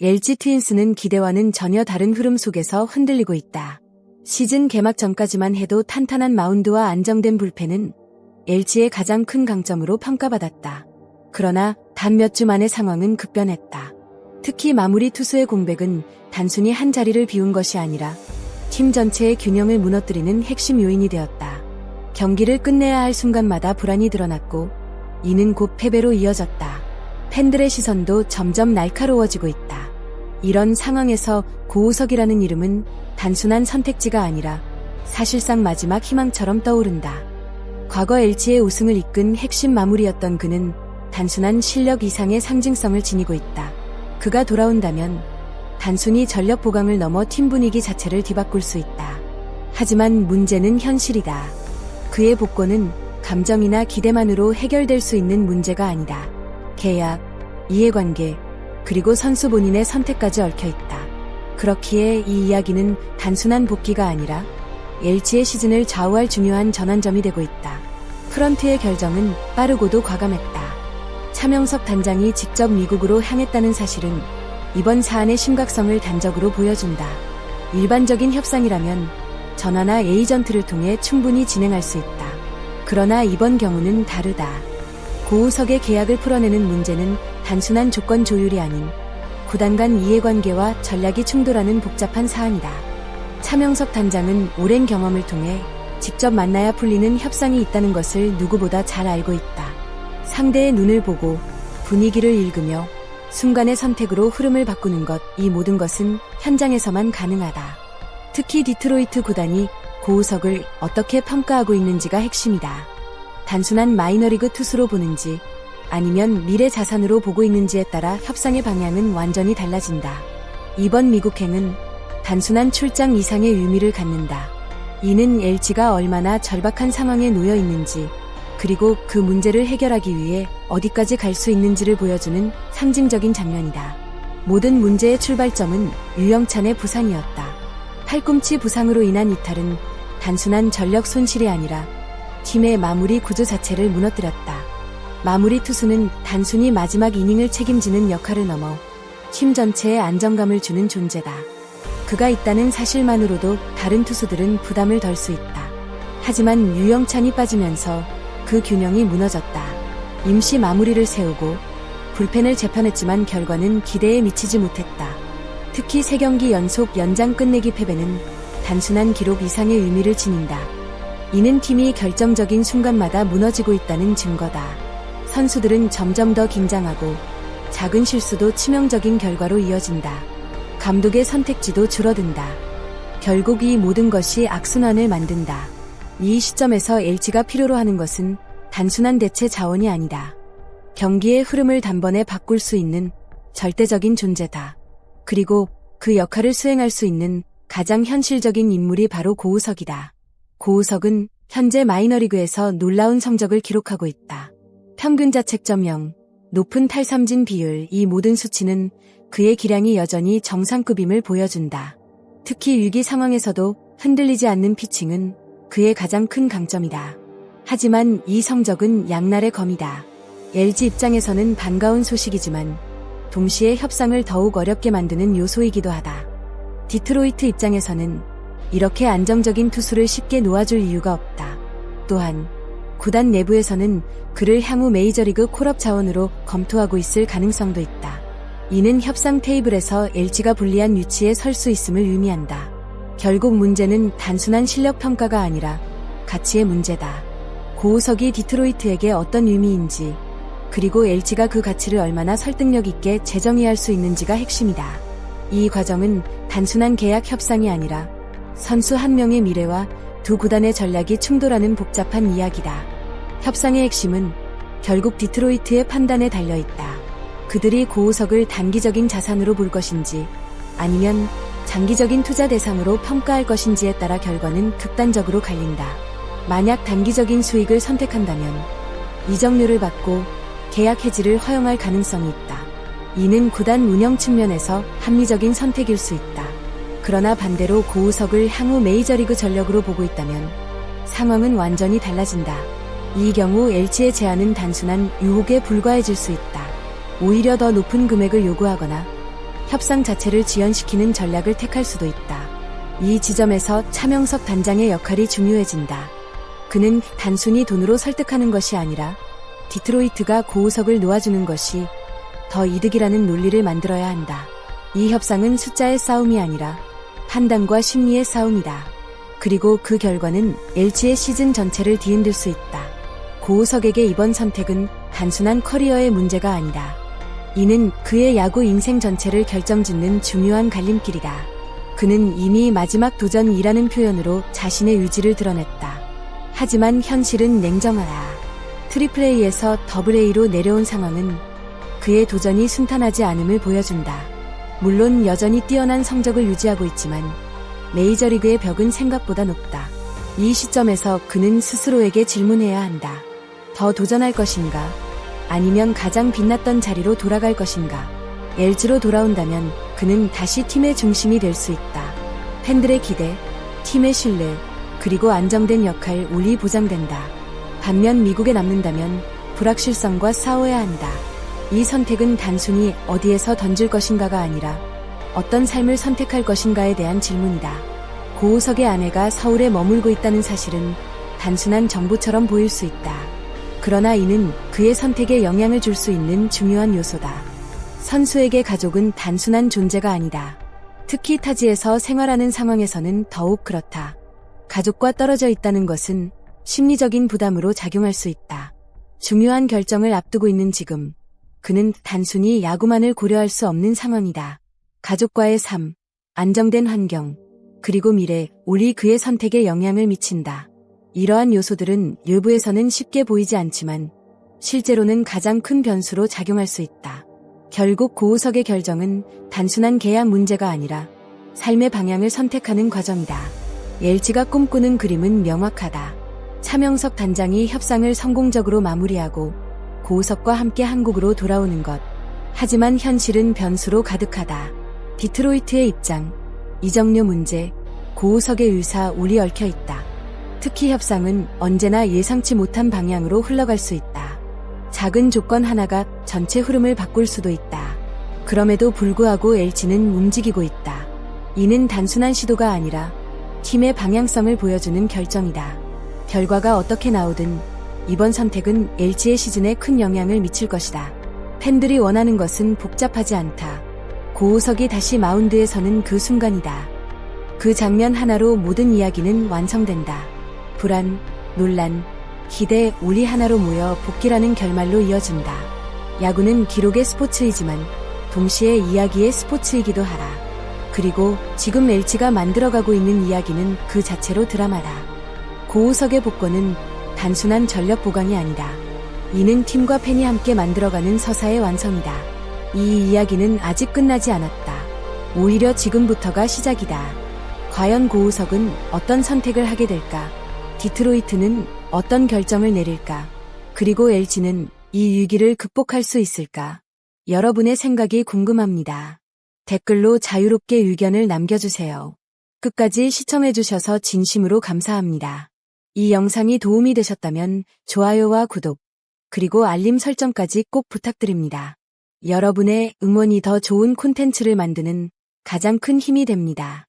LG 트윈스는 기대와는 전혀 다른 흐름 속에서 흔들리고 있다. 시즌 개막 전까지만 해도 탄탄한 마운드와 안정된 불펜은 LG의 가장 큰 강점으로 평가받았다. 그러나 단 몇 주 만에 상황은 급변했다. 특히 마무리 투수의 공백은 단순히 한 자리를 비운 것이 아니라 팀 전체의 균형을 무너뜨리는 핵심 요인이 되었다. 경기를 끝내야 할 순간마다 불안이 드러났고 이는 곧 패배로 이어졌다. 팬들의 시선도 점점 날카로워지고 있다. 이런 상황에서 고우석이라는 이름은 단순한 선택지가 아니라 사실상 마지막 희망처럼 떠오른다. 과거 LG의 우승을 이끈 핵심 마무리였던 그는 단순한 실력 이상의 상징성을 지니고 있다. 그가 돌아온다면 단순히 전력 보강을 넘어 팀 분위기 자체를 뒤바꿀 수 있다. 하지만 문제는 현실이다. 그의 복권은 감정이나 기대만으로 해결될 수 있는 문제가 아니다. 계약, 이해관계, 그리고 선수 본인의 선택까지 얽혀있다. 그렇기에 이 이야기는 단순한 복귀가 아니라 LG의 시즌을 좌우할 중요한 전환점이 되고 있다. 프런트의 결정은 빠르고도 과감했다. 차명석 단장이 직접 미국으로 향했다는 사실은 이번 사안의 심각성을 단적으로 보여준다. 일반적인 협상이라면 전화나 에이전트를 통해 충분히 진행할 수 있다. 그러나 이번 경우는 다르다. 고우석의 계약을 풀어내는 문제는 단순한 조건 조율이 아닌 구단 간 이해관계와 전략이 충돌하는 복잡한 사안이다. 차명석 단장은 오랜 경험을 통해 직접 만나야 풀리는 협상이 있다는 것을 누구보다 잘 알고 있다. 상대의 눈을 보고 분위기를 읽으며 순간의 선택으로 흐름을 바꾸는 것, 이 모든 것은 현장에서만 가능하다. 특히 디트로이트 구단이 고우석을 어떻게 평가하고 있는지가 핵심이다. 단순한 마이너리그 투수로 보는지 아니면 미래 자산으로 보고 있는지에 따라 협상의 방향은 완전히 달라진다. 이번 미국행은 단순한 출장 이상의 의미를 갖는다. 이는 LG가 얼마나 절박한 상황에 놓여 있는지, 그리고 그 문제를 해결하기 위해 어디까지 갈 수 있는지를 보여주는 상징적인 장면이다. 모든 문제의 출발점은 유영찬의 부상이었다. 팔꿈치 부상으로 인한 이탈은 단순한 전력 손실이 아니라 팀의 마무리 구조 자체를 무너뜨렸다. 마무리 투수는 단순히 마지막 이닝을 책임지는 역할을 넘어 팀 전체에 안정감을 주는 존재다. 그가 있다는 사실만으로도 다른 투수들은 부담을 덜 수 있다. 하지만 유영찬이 빠지면서 그 균형이 무너졌다. 임시 마무리를 세우고 불펜을 재편했지만 결과는 기대에 미치지 못했다. 특히 3경기 연속 연장 끝내기 패배는 단순한 기록 이상의 의미를 지닌다. 이는 팀이 결정적인 순간마다 무너지고 있다는 증거다. 선수들은 점점 더 긴장하고 작은 실수도 치명적인 결과로 이어진다. 감독의 선택지도 줄어든다. 결국 이 모든 것이 악순환을 만든다. 이 시점에서 LG가 필요로 하는 것은 단순한 대체 자원이 아니다. 경기의 흐름을 단번에 바꿀 수 있는 절대적인 존재다. 그리고 그 역할을 수행할 수 있는 가장 현실적인 인물이 바로 고우석이다. 고우석은 현재 마이너리그에서 놀라운 성적을 기록하고 있다. 평균 자책점 0, 높은 탈삼진 비율, 이 모든 수치는 그의 기량이 여전히 정상급임을 보여준다. 특히 위기 상황에서도 흔들리지 않는 피칭은 그의 가장 큰 강점이다. 하지만 이 성적은 양날의 검이다. LG 입장에서는 반가운 소식이지만 동시에 협상을 더욱 어렵게 만드는 요소이기도 하다. 디트로이트 입장에서는 이렇게 안정적인 투수를 쉽게 놓아줄 이유가 없다. 또한 구단 내부에서는 그를 향후 메이저리그 콜업 자원으로 검토하고 있을 가능성도 있다. 이는 협상 테이블에서 LG가 불리한 위치에 설 수 있음을 의미한다. 결국 문제는 단순한 실력 평가가 아니라 가치의 문제다. 고우석이 디트로이트에게 어떤 의미인지, 그리고 LG가 그 가치를 얼마나 설득력 있게 재정의할 수 있는지가 핵심이다. 이 과정은 단순한 계약 협상이 아니라 선수 한 명의 미래와 두 구단의 전략이 충돌하는 복잡한 이야기다. 협상의 핵심은 결국 디트로이트의 판단에 달려있다. 그들이 고우석을 단기적인 자산으로 볼 것인지 아니면 장기적인 투자 대상으로 평가할 것인지에 따라 결과는 극단적으로 갈린다. 만약 단기적인 수익을 선택한다면 이적료를 받고 계약 해지를 허용할 가능성이 있다. 이는 구단 운영 측면에서 합리적인 선택일 수 있다. 그러나 반대로 고우석을 향후 메이저리그 전력으로 보고 있다면 상황은 완전히 달라진다. 이 경우 LG의 제안은 단순한 유혹에 불과해질 수 있다. 오히려 더 높은 금액을 요구하거나 협상 자체를 지연시키는 전략을 택할 수도 있다. 이 지점에서 차명석 단장의 역할이 중요해진다. 그는 단순히 돈으로 설득하는 것이 아니라 디트로이트가 고우석을 놓아주는 것이 더 이득이라는 논리를 만들어야 한다. 이 협상은 숫자의 싸움이 아니라 판단과 심리의 싸움이다. 그리고 그 결과는 LG의 시즌 전체를 뒤흔들 수 있다. 고우석에게 이번 선택은 단순한 커리어의 문제가 아니다. 이는 그의 야구 인생 전체를 결정짓는 중요한 갈림길이다. 그는 이미 마지막 도전이라는 표현으로 자신의 의지를 드러냈다. 하지만 현실은 냉정하다. 트리플A에서 더블A로 내려온 상황은 그의 도전이 순탄하지 않음을 보여준다. 물론 여전히 뛰어난 성적을 유지하고 있지만 메이저리그의 벽은 생각보다 높다. 이 시점에서 그는 스스로에게 질문해야 한다. 더 도전할 것인가? 아니면 가장 빛났던 자리로 돌아갈 것인가? LG로 돌아온다면 그는 다시 팀의 중심이 될 수 있다. 팬들의 기대, 팀의 신뢰, 그리고 안정된 역할이 보장된다. 반면 미국에 남는다면 불확실성과 싸워야 한다. 이 선택은 단순히 어디에서 던질 것인가가 아니라 어떤 삶을 선택할 것인가에 대한 질문이다. 고우석의 아내가 서울에 머물고 있다는 사실은 단순한 정보처럼 보일 수 있다. 그러나 이는 그의 선택에 영향을 줄 수 있는 중요한 요소다. 선수에게 가족은 단순한 존재가 아니다. 특히 타지에서 생활하는 상황에서는 더욱 그렇다. 가족과 떨어져 있다는 것은 심리적인 부담으로 작용할 수 있다. 중요한 결정을 앞두고 있는 지금, 그는 단순히 야구만을 고려할 수 없는 상황이다. 가족과의 삶, 안정된 환경, 그리고 미래이 그의 선택에 영향을 미친다. 이러한 요소들은 일부에서는 쉽게 보이지 않지만 실제로는 가장 큰 변수로 작용할 수 있다. 결국 고우석의 결정은 단순한 계약 문제가 아니라 삶의 방향을 선택하는 과정이다. LG가 꿈꾸는 그림은 명확하다. 차명석 단장이 협상을 성공적으로 마무리하고 고우석과 함께 한국으로 돌아오는 것. 하지만 현실은 변수로 가득하다. 디트로이트의 입장, 이적료 문제, 고우석의 의사이 얽혀 있다. 특히 협상은 언제나 예상치 못한 방향으로 흘러갈 수 있다. 작은 조건 하나가 전체 흐름을 바꿀 수도 있다. 그럼에도 불구하고 LG는 움직이고 있다. 이는 단순한 시도가 아니라 팀의 방향성을 보여주는 결정이다. 결과가 어떻게 나오든 이번 선택은 LG의 시즌에 큰 영향을 미칠 것이다. 팬들이 원하는 것은 복잡하지 않다. 고우석이 다시 마운드에 서는 그 순간이다. 그 장면 하나로 모든 이야기는 완성된다. 불안, 논란, 기대, 하나로 모여 복귀라는 결말로 이어진다. 야구는 기록의 스포츠이지만 동시에 이야기의 스포츠이기도 하다. 그리고 지금 LG가 만들어가고 있는 이야기는 그 자체로 드라마다. 고우석의 복권은 단순한 전력 보강이 아니다. 이는 팀과 팬이 함께 만들어가는 서사의 완성이다. 이 이야기는 아직 끝나지 않았다. 오히려 지금부터가 시작이다. 과연 고우석은 어떤 선택을 하게 될까? 디트로이트는 어떤 결정을 내릴까? 그리고 LG는 이 위기를 극복할 수 있을까? 여러분의 생각이 궁금합니다. 댓글로 자유롭게 의견을 남겨주세요. 끝까지 시청해주셔서 진심으로 감사합니다. 이 영상이 도움이 되셨다면 좋아요와 구독, 그리고 알림 설정까지 꼭 부탁드립니다. 여러분의 응원이 더 좋은 콘텐츠를 만드는 가장 큰 힘이 됩니다.